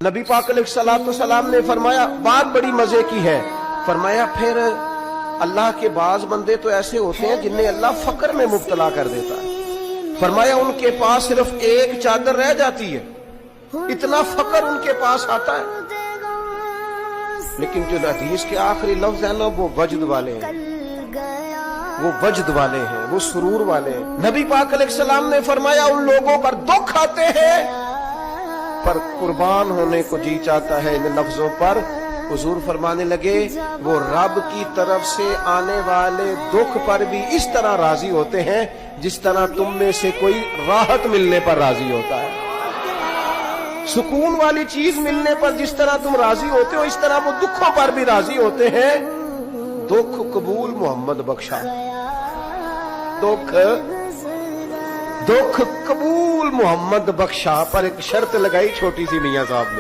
नबी पाक अलैहिस्सलाम ने फरमाया, बात बड़ी मजे की है, फरमाया फिर अल्लाह के बाज बंदे तो ऐसे होते हैं जिन्हें अल्लाह फक्र में मुब्तला कर देता है। फरमाया उनके पास सिर्फ एक चादर रह जाती है, इतना फक्र उनके पास आता है। लेकिन जो हदीस के आखिरी लफ्ज है ना, वो वजद वाले हैं, वो वजद वाले हैं, वो सुरूर वाले हैं। नबी पाक अलैहिस्सलाम ने फरमाया उन लोगों पर दुख आते हैं पर कुर्बान होने को जी चाहता है। इन लफ्जों पर हुजूर फरमाने लगे, वो रब की तरफ से आने वाले दुख पर भी इस तरह राजी होते हैं जिस तरह तुम में से कोई राहत मिलने पर राजी होता है। सुकून वाली चीज मिलने पर जिस तरह तुम राजी होते हो, इस तरह वो दुखों पर भी राजी होते हैं। दुख कबूल मोहम्मद बख्शा, दुख कबूल मोहम्मद बख्शा, पर एक शर्त लगाई छोटी सी मियां साहब ने।